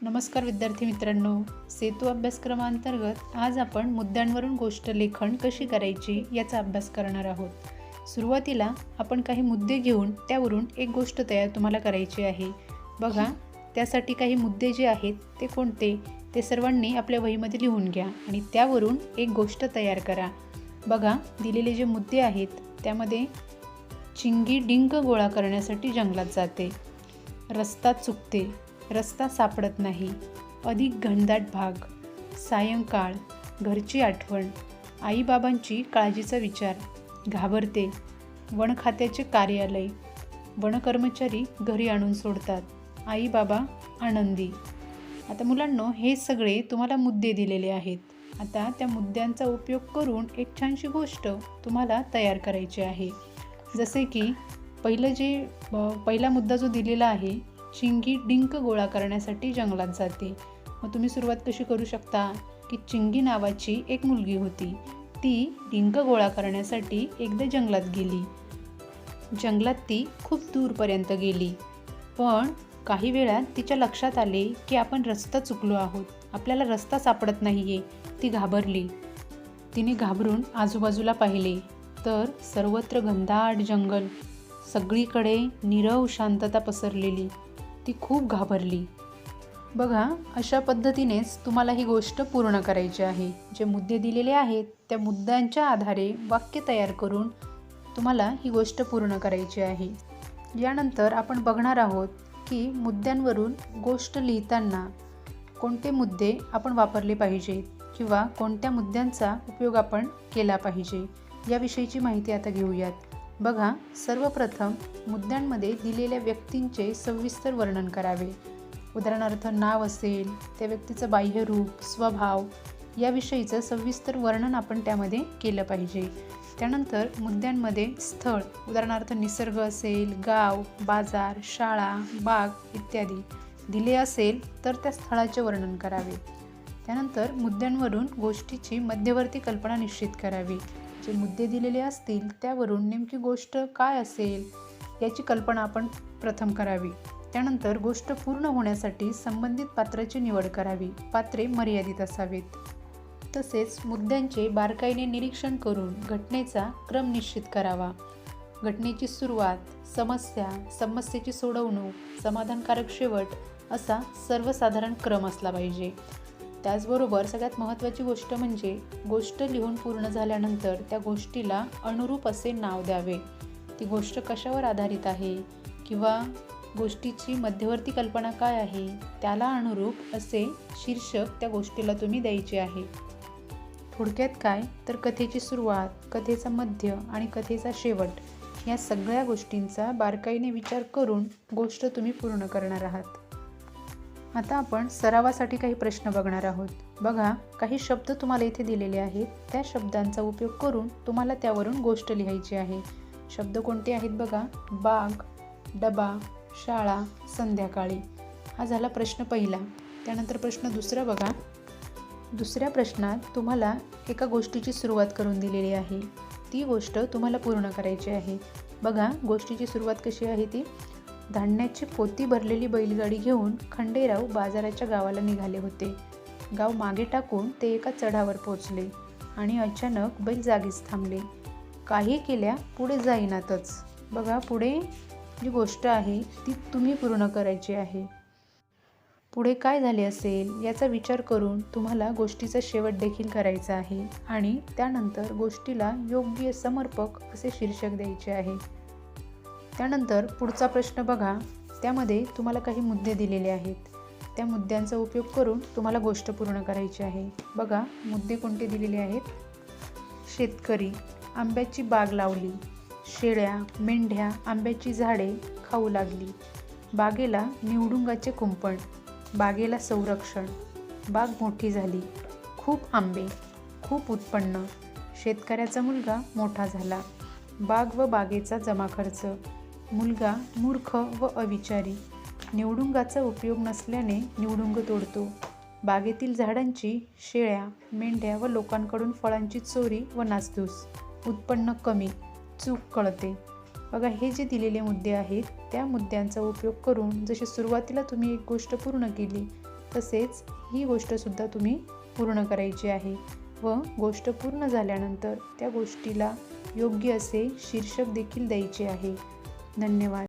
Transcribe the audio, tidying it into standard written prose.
नमस्कार विद्यार्थी मित्रांनो, सेतू अभ्यासक्रमांतर्गत आज आपण मुद्द्यांवरून गोष्ट लेखन कशी करायची याचा अभ्यास करणार आहोत। सुरुवातीला आपण काही मुद्दे घेऊन त्यावरून एक गोष्ट तयार तुम्हाला करायची आहे। बघा, त्यासाठी काही मुद्दे जे आहेत ते कोणते ते सर्वांनी आपल्या वहीमध्ये लिहून घ्या आणि त्यावरून एक गोष्ट तयार करा। बघा, दिलेले जे मुद्दे आहेत त्यामध्ये चिंगी डिंक गोळा करण्यासाठी जंगलात जाते, रस्ता चुकते, रस्ता सापडत नाही, अधिक घनदाट भाग, सायंकाळ, घरची आठवण, आईबाबांची काळजीचा विचार, घाबरते, वन खात्याचे कार्यालय, वनकर्मचारी घरी आणून सोडतात, आई बाबा आनंदी। आता मुलांनो, हे सगळे तुम्हाला मुद्दे दिलेले आहेत। आता त्या मुद्द्यांचा उपयोग करून एक छानशी गोष्ट तुम्हाला तयार करायची आहे। जसे की पहिला मुद्दा जो दिलेला आहे, चिंगी डिंक गोळा करण्यासाठी जंगलात जाते। मग तुम्ही सुरुवात कशी करू शकता की चिंगी नावाची एक मुलगी होती, ती डिंक गोळा करण्यासाठी एकदा जंगलात गेली। जंगलात ती खूप दूरपर्यंत गेली, पण काही वेळात तिच्या लक्षात आले की आपण रस्ता चुकलो आहोत, आपल्याला रस्ता सापडत नाहीये। ती घाबरली। तिने घाबरून आजूबाजूला पाहिले तर सर्वत्र घनदाट जंगल, सगळीकडे नीरव शांतता पसरलेली। ती खूप घाबरली। बघा, अशा पद्धतीनेच तुम्हाला ही गोष्ट पूर्ण करायची आहे। जे मुद्दे दिलेले आहेत त्या मुद्द्यांच्या आधारे वाक्य तयार करून तुम्हाला ही गोष्ट पूर्ण करायची आहे। यानंतर आपण बघणार आहोत की मुद्द्यांवरून गोष्ट लिहिताना कोणते मुद्दे आपण वापरले पाहिजेत किंवा कोणत्या मुद्द्यांचा उपयोग आपण केला पाहिजे याविषयीची माहिती आता घेऊयात। बघा, सर्वप्रथम मुद्द्यांमध्ये दिलेल्या व्यक्तींचे सविस्तर वर्णन करावे। उदाहरणार्थ नाव असेल, त्या व्यक्तीचं बाह्यरूप, स्वभाव याविषयीचं सविस्तर वर्णन आपण त्यामध्ये केलं पाहिजे। त्यानंतर मुद्द्यांमध्ये स्थळ, उदाहरणार्थ निसर्ग असेल, गाव, बाजार, शाळा, बाग इत्यादी दिले असेल तर त्या स्थळाचे वर्णन करावे। त्यानंतर मुद्द्यांवरून गोष्टीची मध्यवर्ती कल्पना निश्चित करावी। जे मुद्दे दिलेले असतील त्यावरून नेमकी गोष्ट काय असेल याची कल्पना आपण प्रथम करावी। त्यानंतर गोष्ट पूर्ण होण्यासाठी संबंधित पात्राची निवड करावी। पात्रे मर्यादित असावेत। तसेच मुद्द्यांचे बारकाईने निरीक्षण करून घटनेचा क्रम निश्चित करावा। घटनेची सुरुवात, समस्या, समस्येची सोडवणूक, समाधानकारक शेवट असा सर्वसाधारण क्रम असला पाहिजे। त्याचबरोबर सगळ्यात महत्त्वाची गोष्ट म्हणजे गोष्ट लिहून पूर्ण झाल्यानंतर त्या गोष्टीला अनुरूप असे नाव द्यावे। ती गोष्ट कशावर आधारित आहे किंवा गोष्टीची मध्यवर्ती कल्पना काय आहे त्याला अनुरूप असे शीर्षक त्या गोष्टीला तुम्ही द्यायचे आहे। थोडक्यात काय तर कथेची सुरुवात, कथेचा मध्य आणि कथेचा शेवट या सगळ्या गोष्टींचा बारकाईने विचार करून गोष्ट तुम्ही पूर्ण करणार आहात। आता आपण सरावासाठी काही प्रश्न बघणार आहोत। बघा, काही शब्द तुम्हाला इथे दिलेले आहेत, त्या शब्दांचा उपयोग करून तुम्हाला त्यावरून गोष्ट लिहायची आहे। शब्द कोणते आहेत बघा, बाग, डबा, शाळा, संध्याकाळी। हा झाला प्रश्न पहिला। त्यानंतर प्रश्न दुसरा बघा। दुसऱ्या प्रश्नात तुम्हाला एका गोष्टीची सुरुवात करून दिलेली आहे, ती गोष्ट तुम्हाला पूर्ण करायची आहे। बघा, गोष्टीची सुरुवात कशी आहे ती, धान्याची पोती भरलेली बैलगाडी घेऊन खंडेराव बाजाराच्या गावाला निघाले होते। गाव मागे टाकून ते एका चढावर पोचले आणि अचानक बैल जागीच थांबले। काही केल्या पुढे जाईनातच। बघा, पुढे जी गोष्ट आहे ती तुम्ही पूर्ण करायची आहे। पुढे काय झाले असेल याचा विचार करून तुम्हाला गोष्टीचा शेवट देखील करायचा आहे आणि त्यानंतर गोष्टीला योग्य समर्पक असे शीर्षक द्यायचे आहे। त्यानंतर पुढचा प्रश्न बघा, त्यामध्ये तुम्हाला काही मुद्दे दिलेले आहेत, त्या मुद्द्यांचा उपयोग करून तुम्हाला गोष्ट पूर्ण करायची आहे। बघा, मुद्दे कोणते दिलेले आहेत, शेतकरी, आंब्याची बाग लावली, शेळ्या, मेंढ्या आंब्याची झाडे खाऊ लागली, बागेला निवडुंगाचे कुंपण, बागेला संरक्षण, बाग मोठी झाली, खूप आंबे, खूप उत्पन्न, शेतकऱ्याचा मुलगा मोठा झाला, बाग व बागेचा जमा खर्च, मुलगा मूर्ख व अविचारी, निवडुंगाचा उपयोग नसल्याने निवडुंग तोडतो, बागेतील झाडांची, शेळ्या, मेंढ्या व लोकांकडून फळांची चोरी व नासधूस, उत्पन्न कमी, चूक कळते। बघा, हे जे दिलेले मुद्दे आहेत त्या मुद्द्यांचा उपयोग करून जशी सुरुवातीला तुम्ही एक गोष्ट पूर्ण केली तसेच ही गोष्टसुद्धा तुम्ही पूर्ण करायची आहे व गोष्ट पूर्ण झाल्यानंतर त्या गोष्टीला योग्य असे शीर्षक देखील द्यायचे आहे. धन्यवाद.